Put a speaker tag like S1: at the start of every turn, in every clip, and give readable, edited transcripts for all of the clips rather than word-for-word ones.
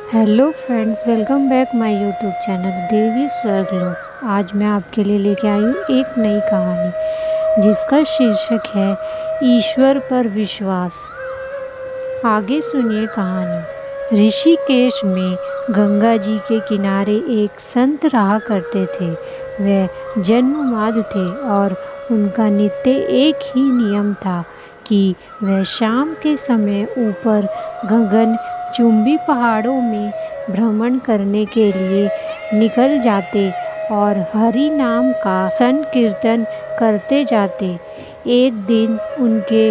S1: Hello friends, welcome back my YouTube channel Devi Swarglok. आज मैं आपके लिए लेके आई हूँ एक नई कहानी जिसका शीर्षक है ईश्वर पर विश्वास। आगे सुनिए कहानी। ऋषिकेश में गंगा जी के किनारे एक संत रहा करते थे। वह जन्ममाद थे और उनका नित्य एक ही नियम था कि वह शाम के समय ऊपर गगन चुंबी पहाड़ों में भ्रमण करने के लिए निकल जाते और हरि नाम का संकीर्तन करते जाते। एक दिन उनके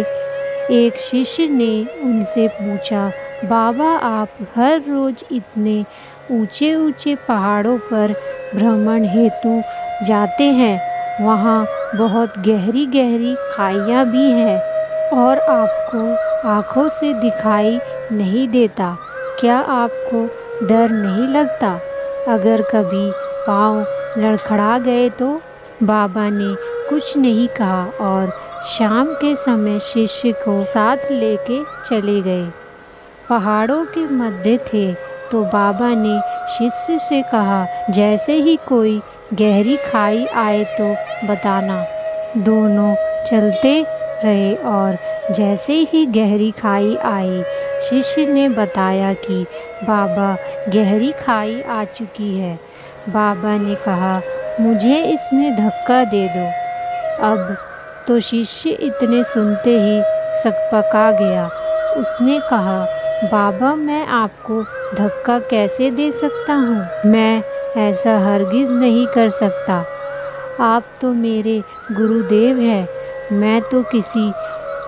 S1: एक शिष्य ने उनसे पूछा, बाबा आप हर रोज इतने ऊंचे ऊंचे पहाड़ों पर भ्रमण हेतु जाते हैं, वहाँ बहुत गहरी गहरी खाइयाँ भी हैं और आपको आँखों से दिखाई नहीं देता, क्या आपको डर नहीं लगता अगर कभी पाँव लड़खड़ा गए तो? बाबा ने कुछ नहीं कहा और शाम के समय शिष्य को साथ लेके चले गए। पहाड़ों के मध्य थे तो बाबा ने शिष्य से कहा, जैसे ही कोई गहरी खाई आए तो बताना। दोनों चलते रहे और जैसे ही गहरी खाई आई, शिष्य ने बताया कि बाबा गहरी खाई आ चुकी है। बाबा ने कहा, मुझे इसमें धक्का दे दो। अब तो शिष्य इतने सुनते ही सकपका गया। उसने कहा, बाबा मैं आपको धक्का कैसे दे सकता हूँ? मैं ऐसा हरगिज़ नहीं कर सकता। आप तो मेरे गुरुदेव हैं। मैं तो किसी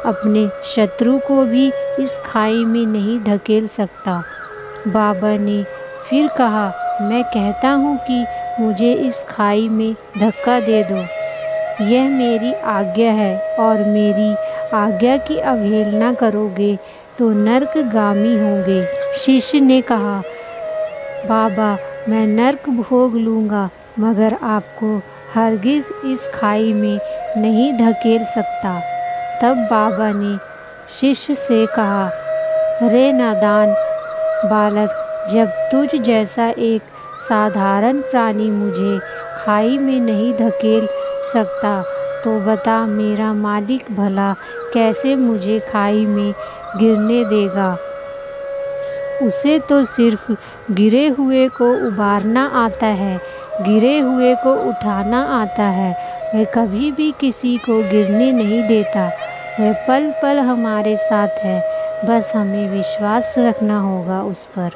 S1: अपने शत्रु को भी इस खाई में नहीं धकेल सकता। बाबा ने फिर कहा, मैं कहता हूँ कि मुझे इस खाई में धक्का दे दो। यह मेरी आज्ञा है और मेरी आज्ञा की अवहेलना करोगे तो नरकगामी होगे। शिष्य ने कहा, बाबा मैं नरक भोग लूँगा मगर आपको हरगिज़ इस खाई में नहीं धकेल सकता। तब बाबा ने शिष्य से कहा, रे नादान बालक, जब तुझ जैसा एक साधारण प्राणी मुझे खाई में नहीं धकेल सकता तो बता मेरा मालिक भला कैसे मुझे खाई में गिरने देगा? उसे तो सिर्फ गिरे हुए को उबारना आता है, गिरे हुए को उठाना आता है। वह कभी भी किसी को गिरने नहीं देता। वह पल पल हमारे साथ है, बस हमें विश्वास रखना होगा उस पर।